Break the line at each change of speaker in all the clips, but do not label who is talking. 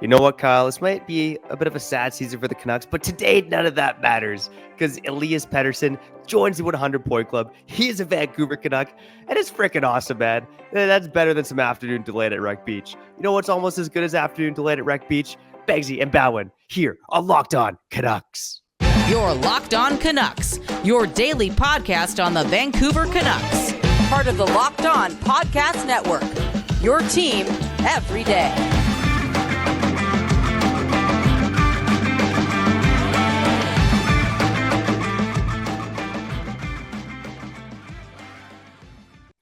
You know what, Kyle? This might be a bit of a sad season for the Canucks, but today none of that matters because Elias Pettersson joins the 100-point club. He is a Vancouver Canuck, and it's freaking awesome, man. That's better than some afternoon delayed at Wreck Beach. You know what's almost as good as afternoon delayed at Wreck Beach? Begsy and Bhawan here on Locked On Canucks.
Your Locked On Canucks, your daily podcast on the Vancouver Canucks. Part of the Locked On Podcast Network, your team every day.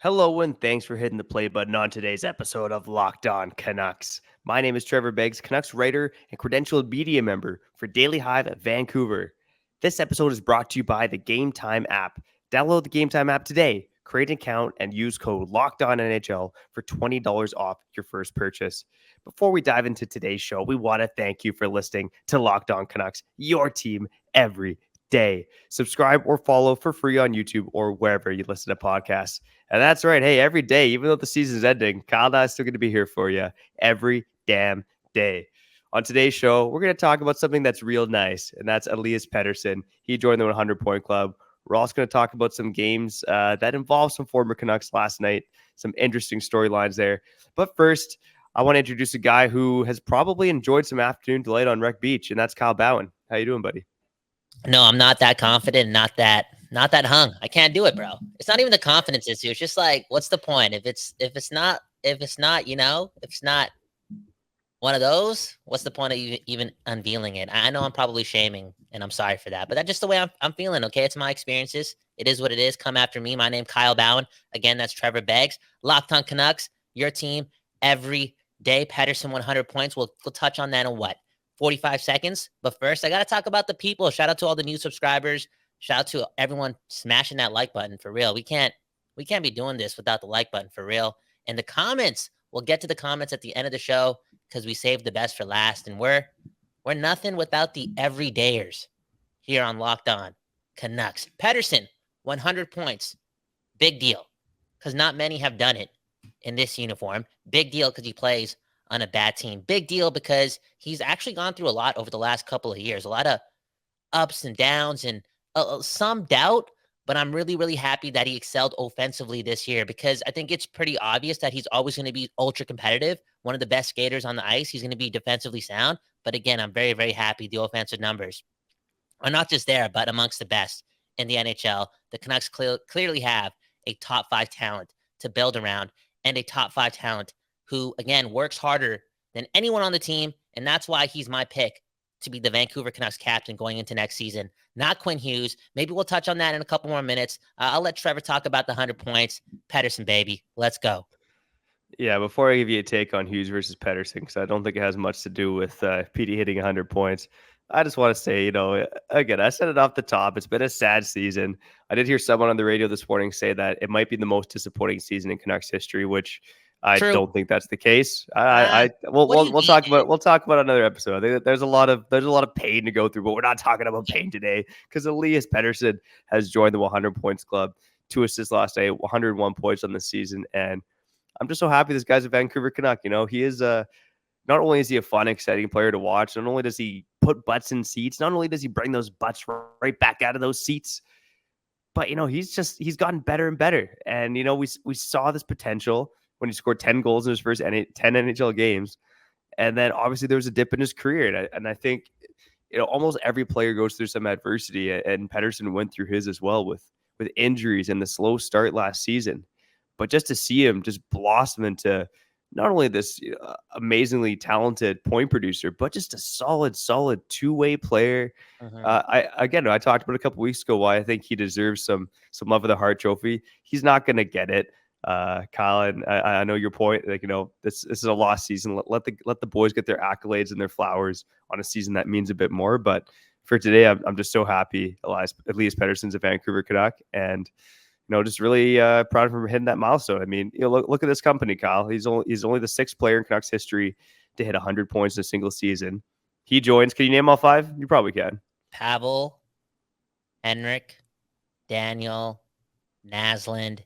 Hello and thanks for hitting the play button on today's episode of Locked On Canucks. My name is Trevor Beggs, Canucks writer and credentialed media member for Daily Hive at Vancouver. This episode is brought to you by the Gametime app. Download the Gametime app today, create an account, and use code LOCKEDONNHL for $20 off your first purchase. Before we dive into today's show, we want to thank you for listening to Locked On Canucks, your team every day. Subscribe or follow for free on YouTube or wherever you listen to podcasts. And that's right. Hey, every day, even though the season's ending, Kyle and I are still going to be here for you every damn day. On today's show, we're going to talk about something that's real nice, and that's Elias Pettersson. He joined the 100-point club. We're also going to talk about some games that involve some former Canucks last night, some interesting storylines there. But first, I want to introduce a guy who has probably enjoyed some afternoon delight on Wreck Beach, and that's Kyle Bhawan. How you doing, buddy?
No, I'm not that confident, not that hung. I can't do it, bro. It's not even the confidence issue. It's just like, what's the point? If it's not one of those, what's the point of you even unveiling it? I know I'm probably shaming, and I'm sorry for that, but that's just the way I'm feeling. Okay, it's my experiences. It is what it is. Come after me. My name Kyle Bhawan. Again, that's Trevor Beggs. Locked On Canucks, your team every day. Pettersson 100 points. We'll touch on that in 45 seconds. But first, I got to talk about the people. Shout out to all the new subscribers. Shout out to everyone smashing that like button for real. We can't be doing this without the like button for real. And the comments, we'll get to the comments at the end of the show because we saved the best for last. And we're nothing without the everydayers here on Locked On Canucks. Pettersson, 100 points. Big deal because not many have done it in this uniform. Big deal because he plays on a bad team. Big deal because he's actually gone through a lot over the last couple of years, a lot of ups and downs and some doubt, but I'm really, really happy that he excelled offensively this year because I think it's pretty obvious that he's always going to be ultra competitive, one of the best skaters on the ice. He's going to be defensively sound. But again, I'm very, very happy the offensive numbers are not just there, but amongst the best in the NHL. The Canucks clearly have a top 5 talent to build around and a top 5 talent who, again, works harder than anyone on the team, and that's why he's my pick to be the Vancouver Canucks captain going into next season, not Quinn Hughes. Maybe we'll touch on that in a couple more minutes. I'll let Trevor talk about the 100 points. Pettersson, baby. Let's go.
Yeah, before I give you a take on Hughes versus Pettersson, because I don't think it has much to do with Petey hitting 100 points, I just want to say, again, I said it off the top. It's been a sad season. I did hear someone on the radio this morning say that it might be the most disappointing season in Canucks history, which I
True.
don't think that's the case. We'll talk about another episode. I think that there's a lot of pain to go through, but we're not talking about pain today because Elias Pettersson has joined the 100 points club, 2 assists last night, 101 points on the season, and I'm just so happy this guy's a Vancouver Canuck. He is not only is he a fun, exciting player to watch, not only does he put butts in seats, not only does he bring those butts right back out of those seats, but he's gotten better and better. And we saw this potential when he scored 10 goals in his first 10 NHL games. And then obviously there was a dip in his career. And I think, almost every player goes through some adversity, and Pettersson went through his as well with injuries and the slow start last season. But just to see him just blossom into not only this amazingly talented point producer, but just a solid two-way player. I talked about a couple weeks ago why I think he deserves some love of the Hart Trophy. He's not going to get it. Kyle, and I know your point. This is a lost season. Let the boys get their accolades and their flowers on a season that means a bit more. But for today, I'm just so happy Elias Pettersson's a Vancouver Canuck, and just really proud of him hitting that milestone. I mean, look at this company, Kyle. He's only the 6th player in Canucks history to hit 100 points in a single season. He joins. Can you name all 5? You probably can.
Pavel, Henrik, Daniel, Naslund,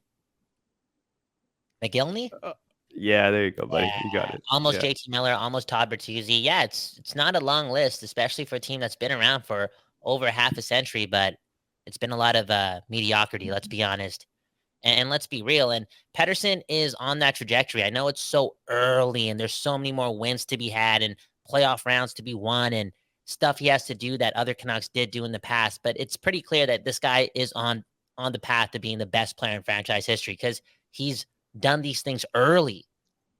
McGillney?
Yeah, there you go, buddy. You got it.
Almost
Yeah.
JT Miller, almost Todd Bertuzzi. Yeah, it's not a long list, especially for a team that's been around for over half a century, but it's been a lot of mediocrity, let's be honest. And let's be real. And Pettersson is on that trajectory. I know it's so early and there's so many more wins to be had and playoff rounds to be won and stuff he has to do that other Canucks did do in the past. But it's pretty clear that this guy is on the path to being the best player in franchise history because he's done these things early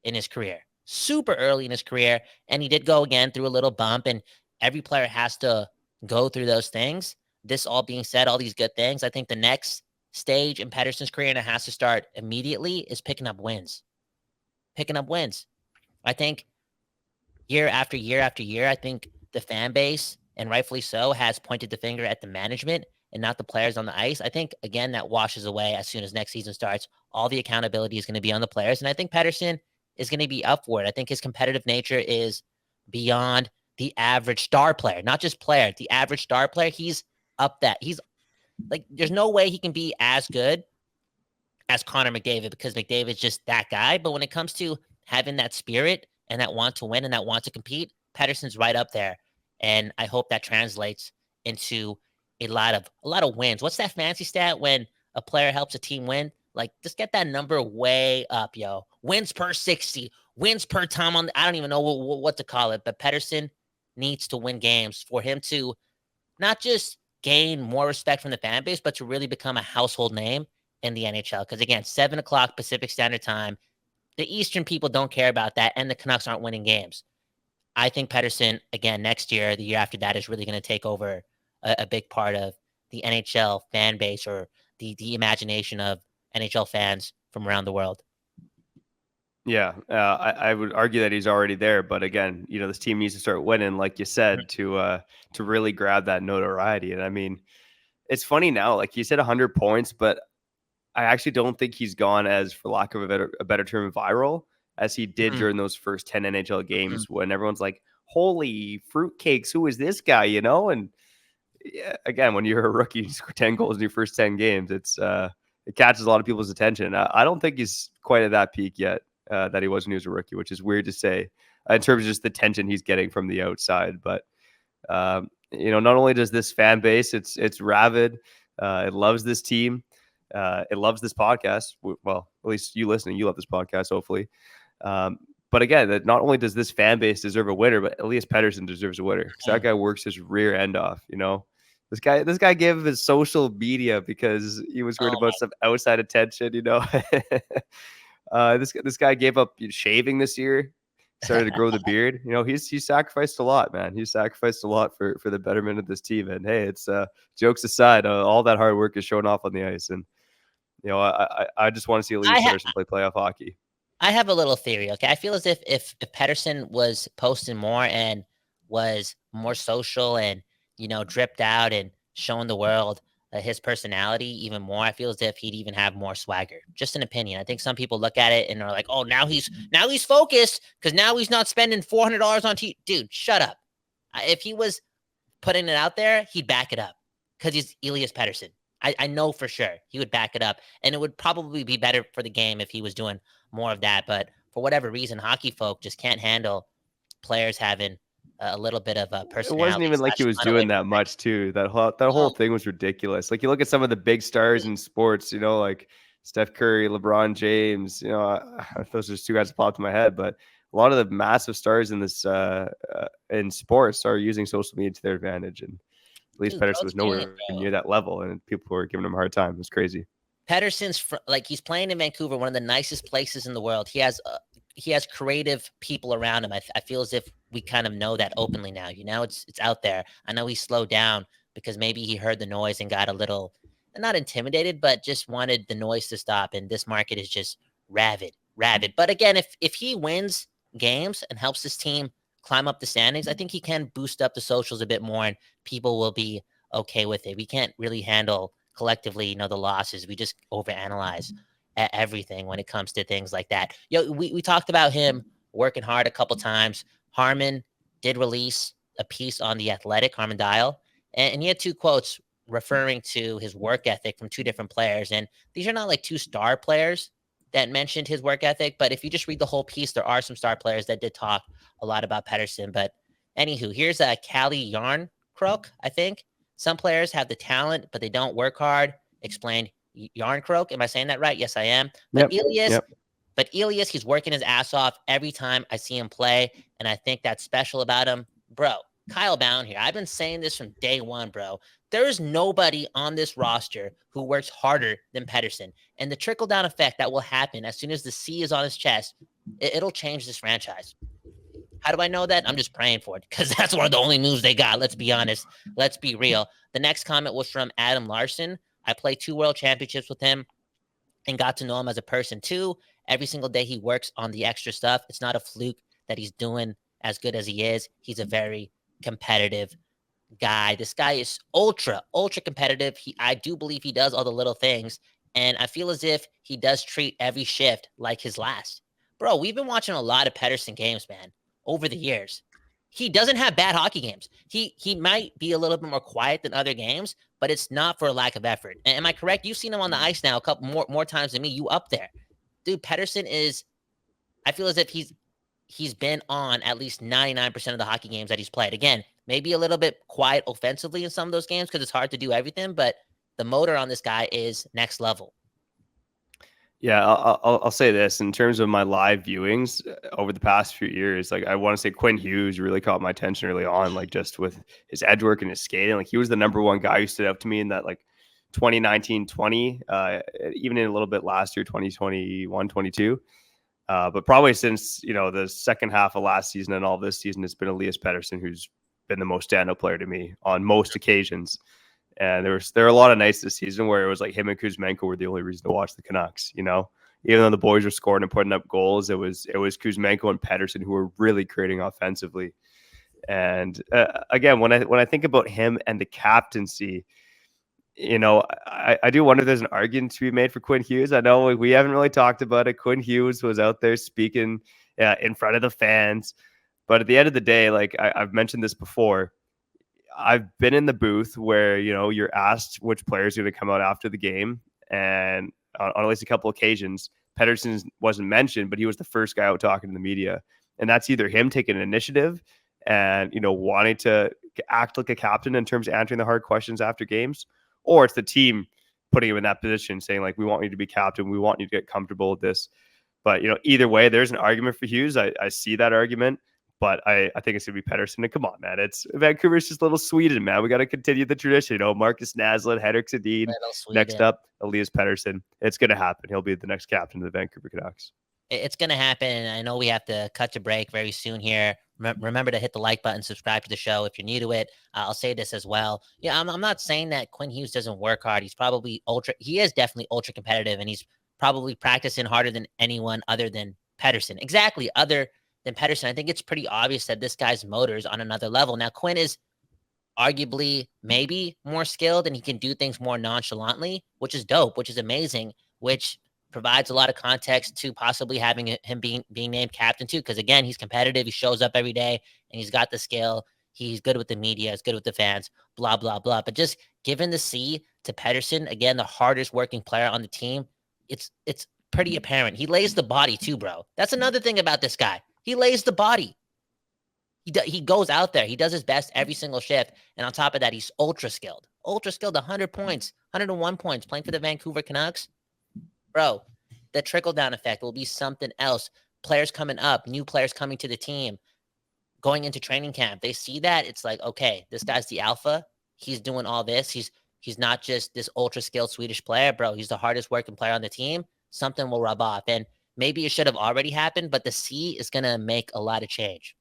in his career, super early in his career. And he did go again through a little bump, and every player has to go through those things. This all being said, all these good things, I think the next stage in Pettersson's career, and it has to start immediately, is picking up wins. Picking up wins. I think year after year after year, I think the fan base, and rightfully so, has pointed the finger at the management and not the players on the ice. I think, again, that washes away as soon as next season starts. All the accountability is going to be on the players. And I think Pettersson is going to be up for it. I think his competitive nature is beyond the average star player, not just player, the average star player. He's up that. He's like, there's no way he can be as good as Connor McDavid because McDavid's just that guy. But when it comes to having that spirit and that want to win and that want to compete, Pettersson's right up there. And I hope that translates into a lot of wins. What's that fancy stat when a player helps a team win? Like, just get that number way up, yo. Wins per 60, wins per time on. I don't even know what to call it, but Pettersson needs to win games for him to not just gain more respect from the fan base, but to really become a household name in the NHL. Because again, 7:00 Pacific Standard Time, the Eastern people don't care about that, and the Canucks aren't winning games. I think Pettersson, again, next year, the year after that, is really going to take over a big part of the NHL fan base or the imagination of NHL fans from around the world.
Yeah, I would argue that he's already there, but again, this team needs to start winning, like you said, to really grab that notoriety. And I mean, it's funny now, like you said, 100 points, but I actually don't think he's gone as, for lack of a better term, viral as he did during those first 10 NHL games when everyone's like, "Holy fruitcakes, who is this guy?" And yeah, again, when you're a rookie, you score 10 goals in your first 10 games, it catches a lot of people's attention. I don't think he's quite at that peak yet. That he was when he was a rookie, which is weird to say in terms of just the tension he's getting from the outside. But not only does this fan base, it's rabid. It loves this team. It loves this podcast. Well, at least you listening, you love this podcast, hopefully. But again, that not only does this fan base deserve a winner, but Elias Pettersson deserves a winner because that guy works his rear end off. This guy gave his social media because he was worried about some outside attention. This guy gave up shaving this year, started to grow the beard. He's sacrificed a lot, man. He's sacrificed a lot for the betterment of this team. And hey, it's jokes aside, all that hard work is showing off on the ice. And I just want to see Elias Pettersson play playoff hockey.
I have a little theory. Okay, I feel as if Pettersson was posting more and was more social and dripped out and showing the world his personality even more, I feel as if he'd even have more swagger. Just an opinion. I think some people look at it and are like, "Oh, now he's focused because now he's not spending $400 on Dude, shut up. If he was putting it out there, he'd back it up because he's Elias Pettersson. I know for sure he would back it up, and it would probably be better for the game if he was doing more of that. But for whatever reason, hockey folk just can't handle players having a little bit of a personality.
It wasn't even like he was doing that much too. That whole thing was ridiculous. Like you look at some of the big stars in sports, like Steph Curry, LeBron James, those are just two guys that popped in my head. But a lot of the massive stars in this in sports are using social media to their advantage. And at least Pettersson was nowhere near that level, and people were giving him a hard time. It was crazy.
Pettersson's he's playing in Vancouver, one of the nicest places in the world. He has creative people around him. I feel as if we kind of know that openly now. It's out there. I know he slowed down because maybe he heard the noise and got a little, not intimidated, but just wanted the noise to stop. And this market is just rabid. But again, if he wins games and helps his team climb up the standings, I think he can boost up the socials a bit more and people will be okay with it. We can't really handle collectively, the losses. We just overanalyze everything when it comes to things like that. We talked about him working hard a couple times. Harmon did release a piece on The Athletic, Harmon Dial, and he had two quotes referring to his work ethic from two different players. And these are not like two star players. that mentioned his work ethic. But if you just read the whole piece, there are some star players that did talk a lot about Pettersson. But anywho, here's a Cali Yarn Croak, I think. Some players have the talent, but they don't work hard. Explained Yarn Croak. Am I saying that right? Yes, I am. But Elias, he's working his ass off every time I see him play. And I think that's special about him. Bro, Kyle Bhawan here. I've been saying this from day one, bro. There is nobody on this roster who works harder than Pettersson. And the trickle-down effect that will happen as soon as the C is on his chest, it'll change this franchise. How do I know that? I'm just praying for it because that's one of the only moves they got. Let's be honest. Let's be real. The next comment was from Adam Larson. I played 2 world championships with him and got to know him as a person too. Every single day he works on the extra stuff. It's not a fluke that he's doing as good as he is. He's a very competitive guy. This guy is ultra competitive. I do believe he does all the little things. And I feel as if he does treat every shift like his last. Bro, we've been watching a lot of Pettersson games, man, over the years. He doesn't have bad hockey games. He might be a little bit more quiet than other games, but it's not for a lack of effort. Am I correct? You've seen him on the ice now a couple more times than me. You up there. Dude, Pettersson is, I feel as if he's been on at least 99% of the hockey games that he's played. Again, maybe a little bit quiet offensively in some of those games because it's hard to do everything, but the motor on this guy is next level.
Yeah, I'll say this in terms of my live viewings over the past few years. Like, I want to say Quinn Hughes really caught my attention early on, like just with his edge work and his skating. Like, he was the number one guy who stood out to me in that like 2019-20, even in a little bit last year, 2021-22. But probably since, the second half of last season and all this season, it's been Elias Pettersson who's been the most standout player to me on most occasions. And there were a lot of nights this season where it was like him and Kuzmenko were the only reason to watch the Canucks. Even though the boys were scoring and putting up goals, it was Kuzmenko and Pettersson who were really creating offensively. And again, when I think about him and the captaincy, I do wonder if there's an argument to be made for Quinn Hughes. I know we haven't really talked about it. Quinn Hughes was out there speaking in front of the fans. But at the end of the day, like I've mentioned this before, I've been in the booth where, you're asked which players are going to come out after the game. And on at least a couple occasions, Pettersson wasn't mentioned, but he was the first guy out talking to the media. And that's either him taking an initiative and, wanting to act like a captain in terms of answering the hard questions after games, or it's the team putting him in that position saying, like, we want you to be captain. We want you to get comfortable with this. But, either way, there's an argument for Hughes. I see that argument. But I think it's going to be Pettersson. And come on, man. It's Vancouver's just little Sweden, man. We got to continue the tradition. Marcus Naslund, Henrik Sedin. Next up, Elias Pettersson. It's going to happen. He'll be the next captain of the Vancouver Canucks.
It's going to happen. I know we have to cut to break very soon here. Remember to hit the like button, subscribe to the show if you're new to it. I'll say this as well. Yeah, I'm not saying that Quinn Hughes doesn't work hard. He is definitely ultra competitive, and he's probably practicing harder than anyone other than Pettersson. Exactly, other than Pettersson. I think it's pretty obvious that this guy's motor is on another level. Now, Quinn is arguably maybe more skilled and he can do things more nonchalantly, which is dope, which is amazing, which provides a lot of context to possibly having him being named captain too. Because again, he's competitive. He shows up every day and he's got the skill. He's good with the media. He's good with the fans, blah, blah, blah. But just giving the C to Pettersson, again, the hardest working player on the team, it's pretty apparent. He lays the body too, bro. That's another thing about this guy. He lays the body. He goes out there. He does his best every single shift. And on top of that, he's ultra skilled. 100 points, 101 points playing for the Vancouver Canucks. Bro, the trickle-down effect will be something else. Players coming up, new players coming to the team, going into training camp. They see that. It's like, okay, this guy's the alpha. He's doing all this. He's not just this ultra skilled Swedish player, bro. He's the hardest working player on the team. Something will rub off. And maybe it should have already happened, but the C is going to make a lot of change.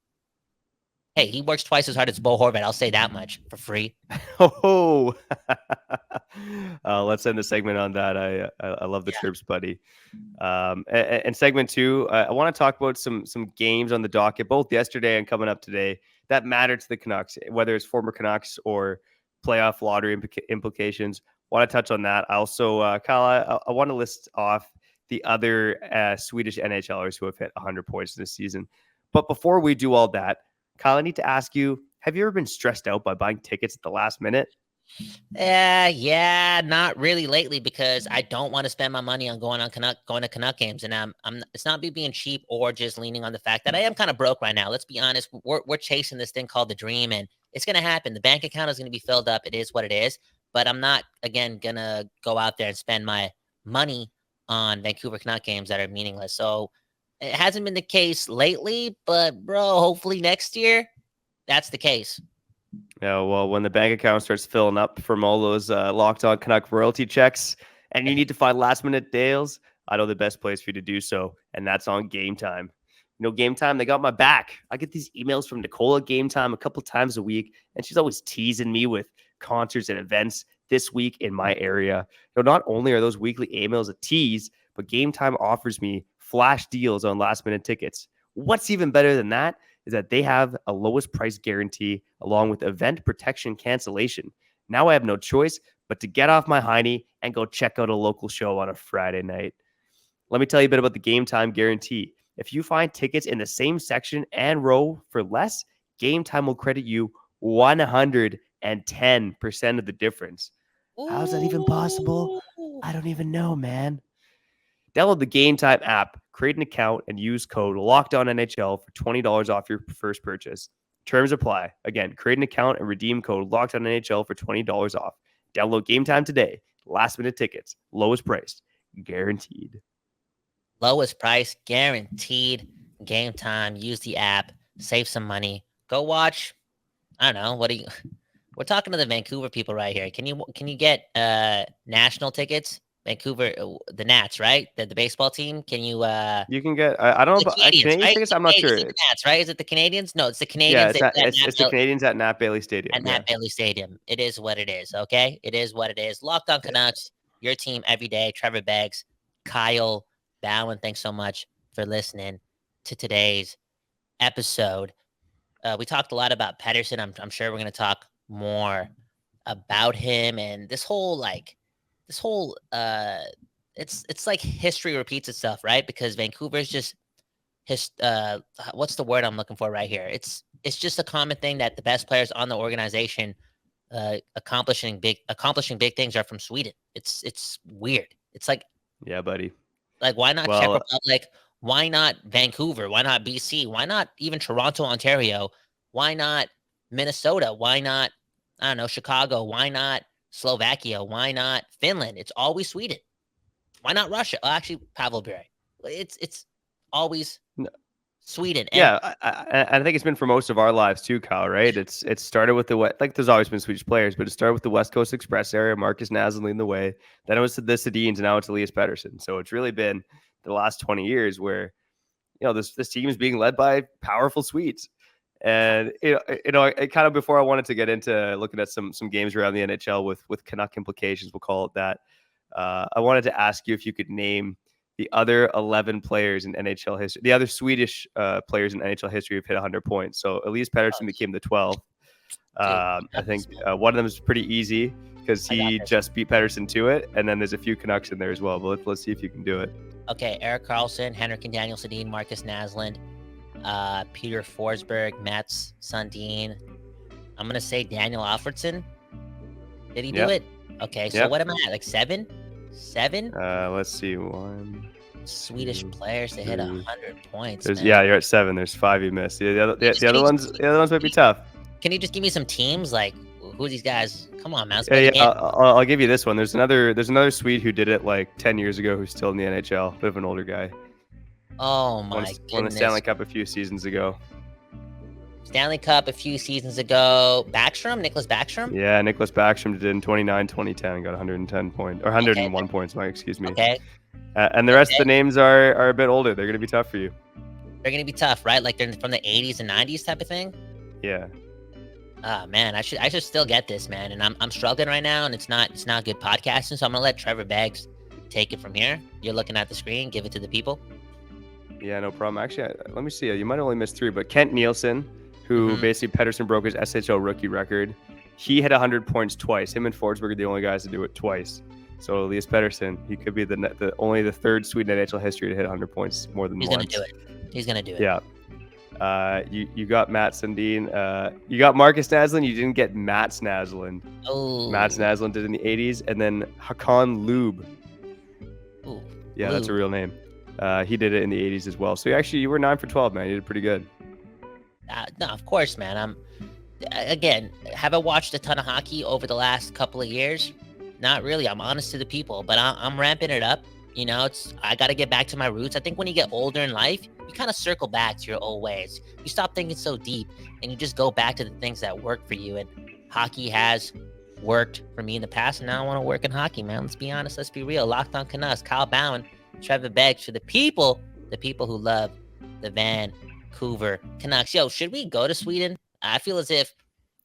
Hey, he works twice as hard as Bo Horvat. I'll say that much for free.
Oh, let's end the segment on that. I love the chirps, buddy. And segment 2, I want to talk about some games on the docket, both yesterday and coming up today, that matter to the Canucks, whether it's former Canucks or playoff lottery implications. Want to touch on that. I also, Kyle, I want to list off the other Swedish NHLers who have hit 100 points this season. But before we do all that, Kyle, I need to ask you, have you ever been stressed out by buying tickets at the last minute?
Yeah, not really lately because I don't want to spend my money on going to Canuck games, and it's not me being cheap or just leaning on the fact that I am kind of broke right now. Let's be honest, we're chasing this thing called the dream, and it's gonna happen. The bank account is gonna be filled up. It is what it is, but I'm not again gonna go out there and spend my money on Vancouver Canuck games that are meaningless. So it hasn't been the case lately, but bro, hopefully next year that's the case.
Yeah, well, when the bank account starts filling up from all those Locked On Canuck royalty checks, and you need to find last-minute deals, I know the best place for you to do so, and that's on Gametime. Gametime, they got my back. I get these emails from Nicole at Gametime a couple times a week, and she's always teasing me with concerts and events this week in my area. Not only are those weekly emails a tease, but Gametime offers me flash deals on last-minute tickets. What's even better than that is that they have a lowest price guarantee along with event protection cancellation. Now I have no choice but to get off my hiney and go check out a local show on a Friday night. Let me tell you a bit about the Gametime guarantee. If you find tickets in the same section and row for less, Gametime will credit you 110% of the difference. How's that even possible? I don't even know, man. Download the Gametime app, create an account, and use code LOCKEDONNHL for $20 off your first purchase. Terms apply. Again, create an account and redeem code LOCKEDONNHL for $20 off. Download Gametime today. Last minute tickets, lowest price, guaranteed.
Lowest price, guaranteed. Gametime. Use the app. Save some money. Go watch. I don't know. We're talking to the Vancouver people right here. Can you get national tickets? Vancouver, the Nats, right? The baseball team. Can you?
You can get. I don't know about Canadian
right?
tickets. I'm not sure.
It's the Nats, right? Is it the Canadians? No, it's the Canadians.
Yeah, it's the Canadians at Nat Bailey Stadium.
At Nat Bailey Stadium. It is what it is. Okay, it is what it is. Locked On Canucks, your team every day. Trevor Beggs, Kyle Bhawan. Thanks so much for listening to today's episode. We talked a lot about Pettersson. I'm sure we're going to talk more about him and this whole it's like history repeats itself, right? Because Vancouver's just what's the word I'm looking for right here? It's just a common thing that the best players on the organization accomplishing big things are from Sweden. It's weird. It's like,
yeah, buddy.
Like, why not Czech Republic? Why not Vancouver? Why not BC? Why not even Toronto, Ontario? Why not Minnesota? Why not, I don't know, Chicago? Why not Slovakia? Why not Finland? It's always Sweden. Why not Russia? Oh, actually, Pavel Bure. It's always Sweden. And
yeah, I think it's been for most of our lives too, Kyle. Right? It started with there's always been Swedish players, but it started with the West Coast Express area. Marcus Naslund leading the way. Then it was the Sedins, and now it's Elias Pettersson. So it's really been the last 20 years where this team is being led by powerful Swedes. And it kind of, before I wanted to get into looking at some games around the NHL with Canuck implications, we'll call it that. I wanted to ask you if you could name the other 11 players in NHL history, the other Swedish players in NHL history who've hit 100 points. So Elias Pettersson became the 12th. I think one of them is pretty easy because he just beat Pettersson to it. And then there's a few Canucks in there as well. But let's see if you can do it.
Okay, Erik Karlsson, Henrik and Daniel Sedin, Marcus Naslund, Peter Forsberg, Mats Sundin. I'm going to say Daniel Alfredsson. Did he do it? Okay, so what am I at? Like 7? 7?
Let's see. 1
Swedish players to hit 100 points.
Yeah, you're at 7. There's 5 you missed. The other ones might be tough.
Can you just give me some teams? Like, who are these guys? Come on, man.
I'll give you this one. There's another Swede who did it like 10 years ago who's still in the NHL. Bit of an older guy.
Oh my goodness.
Won the Stanley Cup a few seasons ago.
Stanley Cup a few seasons ago. Nicholas Backstrom?
Yeah, Nicholas Backstrom did it in 2009-2010. Got 110 points, or 101 points, excuse me.
Okay.
And the rest of the names are a bit older. They're going to be tough for you.
They're going to be tough, right? Like they're from the 80s and 90s type of thing?
Yeah.
Man, I should still get this, man. And I'm struggling right now, and it's not good podcasting, so I'm going to let Trevor Beggs take it from here. You're looking at the screen. Give it to the people.
Yeah, no problem. Actually, let me see. You might only miss 3, but Kent Nielsen, who basically Pettersson broke his SHL rookie record. He hit 100 points twice. Him and Forsberg are the only guys to do it twice. So Elias Pettersson, he could be only the third Swede in NHL history to hit 100 points more than once.
He's going to do it.
Yeah. You got Matt Sundin. You got Marcus Naslund. You didn't get Matt Naslund.
Oh,
Matt Naslund did in the 80s, and then Hakan Lube.
Ooh,
Yeah,
Lube.
that's a real name. He did it in the 80s as well. So you were 9 for 12, man. You did pretty good.
No, of course, man. Again, have I watched a ton of hockey over the last couple of years? Not really. I'm honest to the people, but I'm ramping it up. I got to get back to my roots. I think when you get older in life, you kind of circle back to your old ways. You stop thinking so deep, and you just go back to the things that work for you. And hockey has worked for me in the past, and now I want to work in hockey, man. Let's be honest. Let's be real. Locked on Canucks, Kyle Bhawan, Trevor Beggs, for the people who love the Vancouver Canucks. Yo, should we go to Sweden? I feel as if,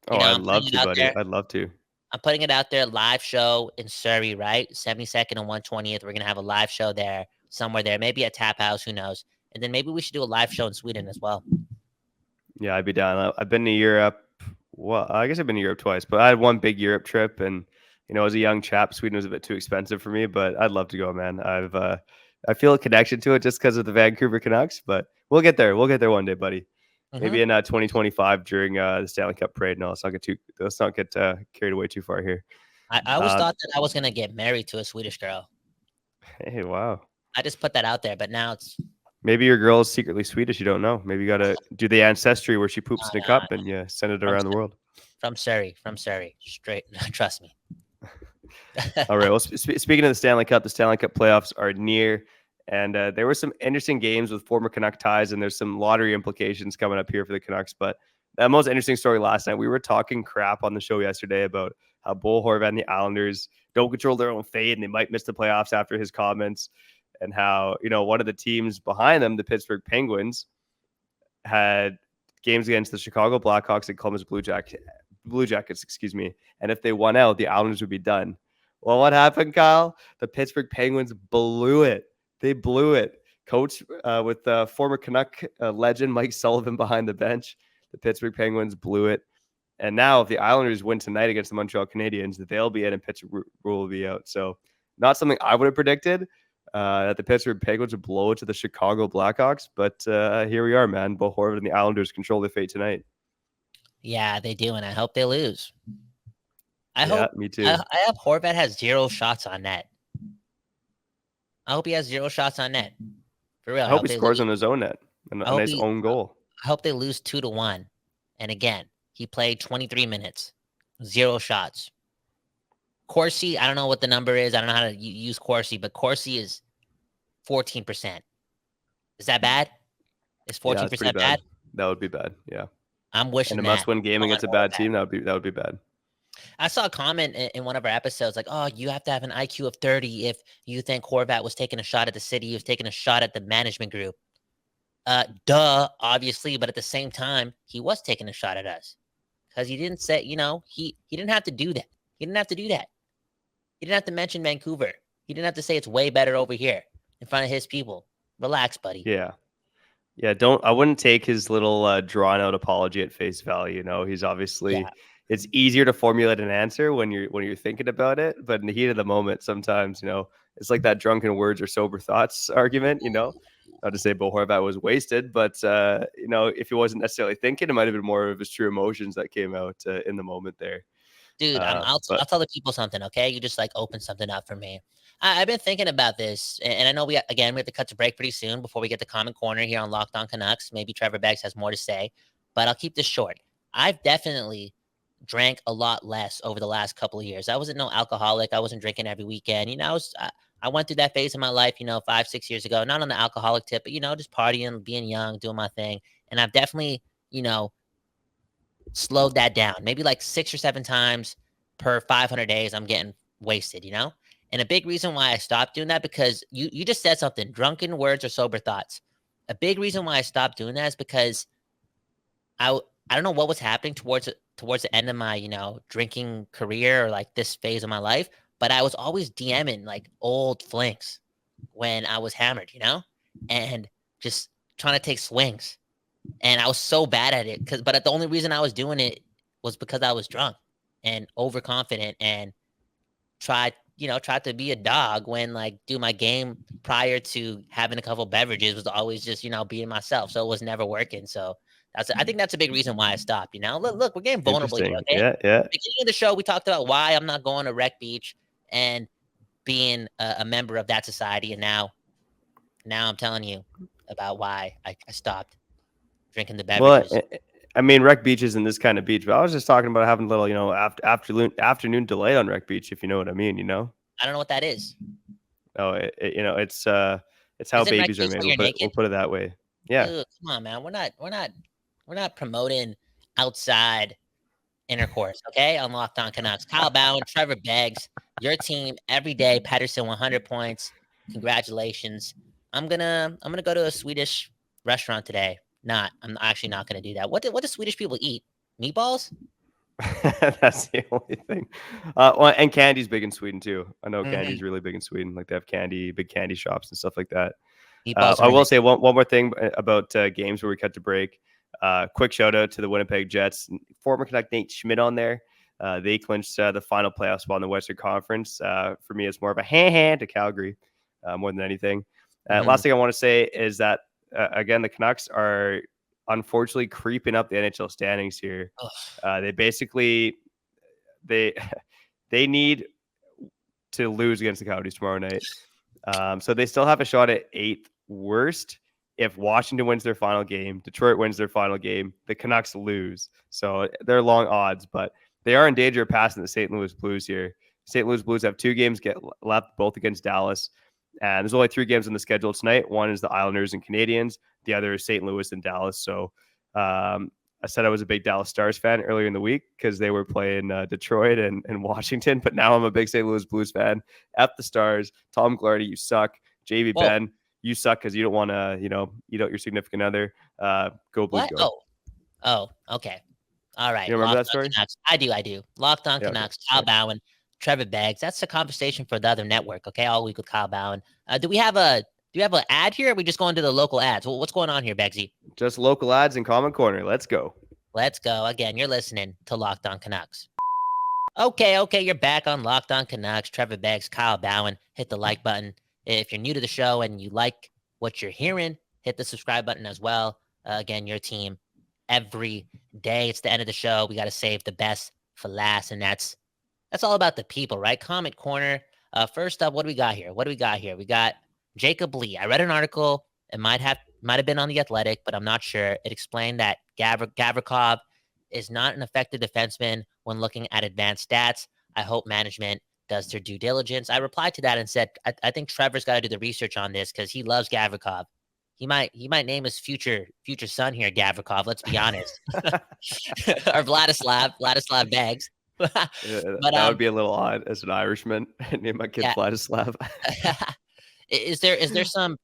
I'd love to, buddy. I'd love to.
I'm putting it out there, live show in Surrey, right? 72nd and 120th. We're going to have a live show there, somewhere there, maybe at Tap House, who knows? And then maybe we should do a live show in Sweden as well.
Yeah, I'd be down. I've been to Europe. Well, I guess I've been to Europe twice, but I had one big Europe trip, and as a young chap, Sweden was a bit too expensive for me, but I'd love to go, man. I feel a connection to it just because of the Vancouver Canucks, but we'll get there. We'll get there one day, buddy. Maybe in 2025 during the Stanley Cup parade. No, let's not get carried away too far here.
I always thought that I was gonna get married to a Swedish girl.
Hey, wow!
I just put that out there, but now it's
maybe your girl is secretly Swedish. You don't know. Maybe you gotta do the ancestry where she poops in a cup and you send it around the world.
From Surrey, straight. Trust me.
All right. Well, speaking of the Stanley Cup playoffs are near. And there were some interesting games with former Canuck ties, and there's some lottery implications coming up here for the Canucks. But the most interesting story last night, we were talking crap on the show yesterday about how Bo Horvat and the Islanders don't control their own fate, and they might miss the playoffs after his comments, and how, one of the teams behind them, the Pittsburgh Penguins, had games against the Chicago Blackhawks and Columbus Blue Jackets, and if they won out, the Islanders would be done. Well, what happened, Kyle? The Pittsburgh Penguins blew it. They blew it. Coach with former Canuck legend Mike Sullivan behind the bench. The Pittsburgh Penguins blew it. And now if the Islanders win tonight against the Montreal Canadiens, they'll be in and Pittsburgh will be out. So not something I would have predicted that the Pittsburgh Penguins would blow it to the Chicago Blackhawks. But here we are, man. Bo Horvat and the Islanders control their fate tonight.
Yeah, they do. And I hope they lose.
Me too.
I hope Horvat has 0 shots on net. I hope he has 0 shots on net. For real.
I hope he scores on his own net. A nice own goal.
I hope they lose 2-1. And again, he played 23 minutes. 0 shots. Corsi, I don't know what the number is. I don't know how to use Corsi, but Corsi is 14%. Is that bad? Is 14% bad?
That would be bad. Yeah.
I'm wishing
that. And a must-win game against a bad team, that would be bad.
I saw a comment in one of our episodes like, oh, you have to have an IQ of 30 if you think Horvat was taking a shot at the city, he was taking a shot at the management group. Obviously, but at the same time, he was taking a shot at us. Because he didn't say, he didn't have to do that. He didn't have to do that. He didn't have to mention Vancouver. He didn't have to say it's way better over here in front of his people. Relax, buddy.
Yeah. Yeah, I wouldn't take his little drawn out apology at face value. He's obviously it's easier to formulate an answer when you're thinking about it, but in the heat of the moment, sometimes, it's like that drunken words or sober thoughts argument, Not to say Bo Horvat was wasted, but if he wasn't necessarily thinking, it might have been more of his true emotions that came out in the moment there.
Dude, I'll tell the people something, okay? You just open something up for me. I've been thinking about this, and I know we have to cut to break pretty soon before we get the Common Corner here on Locked On Canucks. Maybe Trevor Beggs has more to say, but I'll keep this short. I've definitely drank a lot less over the last couple of years. I wasn't no alcoholic. I wasn't drinking every weekend. I went through that phase of my life, 5-6 years ago, not on the alcoholic tip, but, just partying, being young, doing my thing. And I've definitely, slowed that down. Maybe 6 or 7 times per 500 days, I'm getting wasted, And a big reason why I stopped doing that, because you just said something, drunken words or sober thoughts. A big reason why I stopped doing that is because I don't know what was happening towards the end of my, drinking career or this phase of my life, but I was always DMing old flinks when I was hammered, and just trying to take swings. And I was so bad at it but the only reason I was doing it was because I was drunk and overconfident and tried, tried to be a dog when my game prior to having a couple beverages was always just, being myself. So it was never working. So I think that's a big reason why I stopped, Look, we're getting vulnerable here.
Interesting.
Okay.
Yeah.
Beginning of the show, we talked about why I'm not going to Wreck Beach and being a member of that society. And now I'm telling you about why I stopped drinking the beverages.
Well, I mean, Wreck Beach isn't this kind of beach, but I was just talking about having a little, afternoon delay on Wreck Beach, if you know what I mean,
I don't know what that is.
Oh, it's how babies are made. We'll put it that way. Yeah.
Ugh, come on, man. We're not promoting outside intercourse, okay? On Locked On Canucks. Kyle Bhawan, Trevor Beggs, your team every day. Pettersson, 100 points. Congratulations. I'm gonna go to a Swedish restaurant today. I'm actually not gonna do that. What do Swedish people eat? Meatballs?
That's the only thing. And candy's big in Sweden too. I know candy's really big in Sweden. Like they have big candy shops and stuff like that. I will say one more thing about games where we cut to break. Quick shout out to the Winnipeg Jets. Former Canuck Nate Schmidt on there. They clinched the final playoff spot in the Western Conference. For me, it's more of a hand to Calgary more than anything. Last thing I want to say is that, again, the Canucks are unfortunately creeping up the NHL standings here. They basically they need to lose against the Coyotes tomorrow night. So they still have a shot at 8th worst. If Washington wins their final game, Detroit wins their final game, the Canucks lose. So they're long odds, but they are in danger of passing the St. Louis Blues here. St. Louis Blues have 2 games left, both against Dallas. And there's only 3 games on the schedule tonight. One is the Islanders and Canadiens. The other is St. Louis and Dallas. So I said I was a big Dallas Stars fan earlier in the week because they were playing Detroit and Washington. But now I'm a big St. Louis Blues fan. F the Stars. Tom Glardy, you suck. JV Ben, you suck because you don't want to, eat out your significant other. Go Blues,
what?
go.
Oh, okay. All right.
You remember that story?
Canucks. I do. Locked On Canucks, Kyle Bhawan, Trevor Beggs. That's a conversation for the other network, okay? All week with Kyle Bhawan. Do we have an ad here? Or are we just going to the local ads? What's going on here, Beggsy?
Just local ads in Comment Corner. Let's go.
Let's go. Again, you're listening to Locked On Canucks. Okay, you're back on Locked On Canucks. Trevor Beggs, Kyle Bhawan. Hit the like button. If you're new to the show and you like what you're hearing, hit the subscribe button as well. Again, your team every day. It's the end of the show. We got to save the best for last, and that's all about the people, right? Comment Corner. First up, what do we got here? We got Jacob Lee. I read an article. It might have been on The Athletic, but I'm not sure. It explained that Gavrikov is not an effective defenseman when looking at advanced stats. I hope management does their due diligence. I replied to that and said, I think Trevor's got to do the research on this because he loves Gavrikov. He might name his future son here Gavrikov. Let's be honest, or Vladislav Beggs.
But, that would be a little odd as an Irishman. Name my kid Vladislav.
Is there some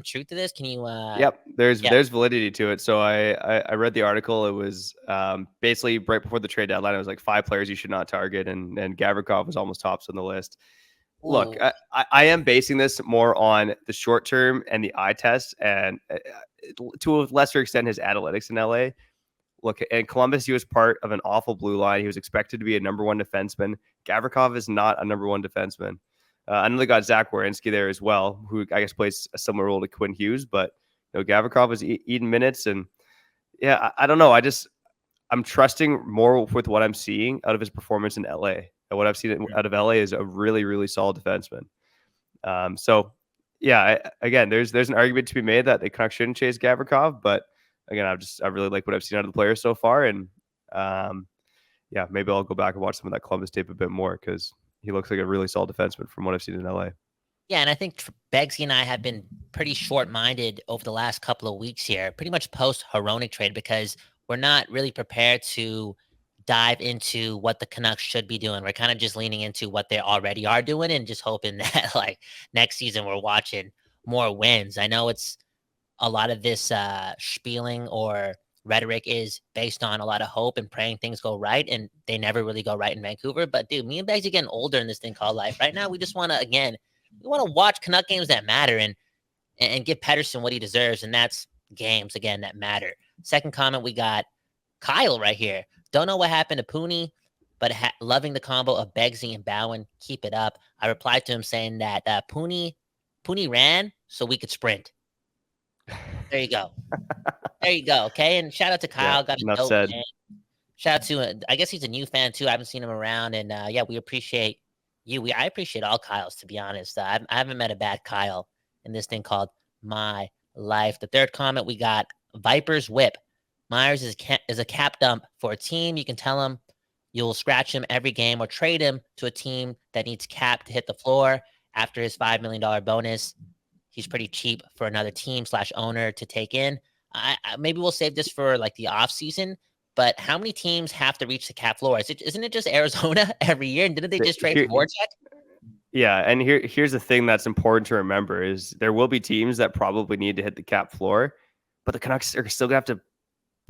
truth to this? Can you?
Yep, there's validity to it. So I read the article. It was basically right before the trade deadline. It was like 5 players you should not target, and Gavrikov was almost tops on the list. Ooh. Look, I am basing this more on the short term and the eye test, and to a lesser extent his analytics in LA. Look, in Columbus, he was part of an awful blue line. He was expected to be a number 1 defenseman. Gavrikov is not a number 1 defenseman. I know they got Zach Werenski there as well, who I guess plays a similar role to Quinn Hughes, but Gavrikov is eating minutes, and I don't know. I'm trusting more with what I'm seeing out of his performance in LA. And what I've seen out of LA is a really, really solid defenseman. Again, there's an argument to be made that the Canucks shouldn't chase Gavrikov, but again, I really like what I've seen out of the players so far, and maybe I'll go back and watch some of that Columbus tape a bit more because he looks like a really solid defenseman from what I've seen in LA.
Yeah, and I think Beggsy and I have been pretty short-minded over the last couple of weeks here, pretty much post-Hronek trade, because we're not really prepared to dive into what the Canucks should be doing. We're kind of just leaning into what they already are doing and just hoping that next season we're watching more wins. I know it's a lot of this spieling or rhetoric is based on a lot of hope and praying things go right, and they never really go right in Vancouver. But dude, me and Beggs are getting older in this thing called life. Right now, we just want to watch Canuck games that matter and give Pettersson what he deserves, and that's games that matter. Second comment, we got Kyle right here. Don't know what happened to Pooney. but loving the combo of Begsy and Bhawan. Keep it up. I replied to him saying that Pooney ran so we could sprint. There you go. There you go. Okay. And shout out to Kyle.
Yeah,
got a
enough
dope
said.
fan. Shout out to, I guess he's a new fan too. I haven't seen him around. And yeah, we appreciate you. I appreciate all Kyles, to be honest. I haven't met a bad Kyle in this thing called my life. The third comment we got, Viper's Whip. Myers is a cap dump for a team. You can tell him you'll scratch him every game or trade him to a team that needs cap to hit the floor after his $5 million bonus. He's pretty cheap for another team / owner to take in. Maybe we'll save this for like the off season, but how many teams have to reach the cap floor? Isn't it just Arizona every year? And didn't they just trade for Voracek?
Yeah, and here's the thing that's important to remember is there will be teams that probably need to hit the cap floor, but the Canucks are still going to have to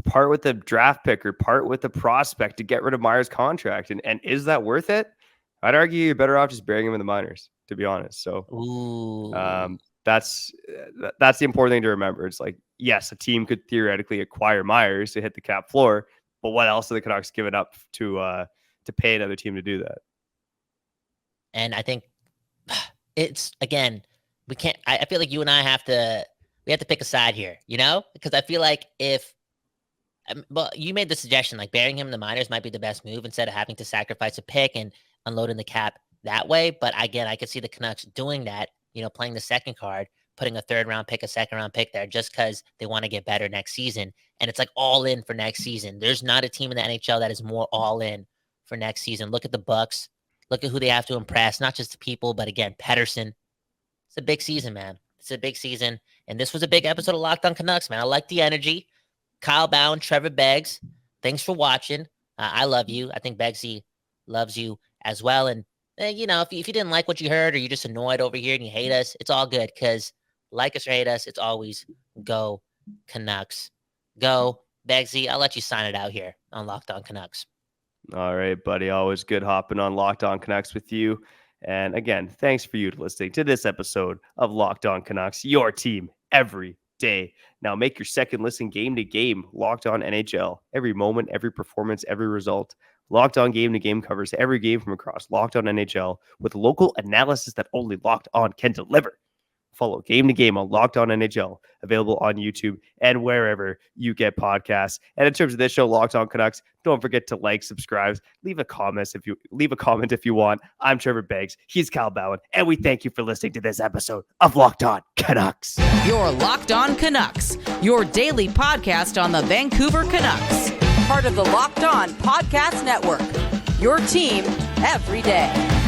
part with the draft pick or part with the prospect to get rid of Myers' contract. And is that worth it? I'd argue you're better off just burying him in the minors, to be honest. So that's the important thing to remember. It's like, yes, a team could theoretically acquire Myers to hit the cap floor, but what else are the Canucks giving up to pay another team to do that?
And I think it's, again, we can't, I feel like you and I have to pick a side here, because I feel like well, you made the suggestion, like burying him in the minors might be the best move instead of having to sacrifice a pick and unloading the cap that way. But again, I could see the Canucks doing that, playing the second card, putting a third round pick, a second round pick there just because they want to get better next season. And it's like all in for next season. There's not a team in the NHL that is more all in for next season. Look at the Bucks. Look at who they have to impress, not just the people, but again, Pettersson. It's a big season, man. It's a big season. And this was a big episode of Locked On Canucks, man. I like the energy. Kyle Bhawan, Trevor Beggs, thanks for watching. I love you. I think Beggsy loves you as well. And, if you didn't like what you heard or you're just annoyed over here and you hate us, it's all good because like us or hate us, it's always go Canucks. Go, Beggsy. I'll let you sign it out here on Locked On Canucks.
All right, buddy. Always good hopping on Locked On Canucks with you. And again, thanks for you listening to this episode of Locked On Canucks, your team every day. Now make your second listen game to game Locked On NHL. Every moment, every performance, every result. Locked On Game to Game covers every game from across Locked On NHL with local analysis that only Locked On can deliver. Follow Game to Game on Locked On NHL, available on YouTube and wherever you get podcasts. And in terms of this show, Locked On Canucks, don't forget to like, subscribe, leave a comment if you want. I'm Trevor Beggs. He's Kyle Bhawan, and we thank you for listening to this episode of Locked On Canucks.
You're Locked On Canucks, your daily podcast on the Vancouver Canucks, part of the Locked On Podcast Network. Your team every day.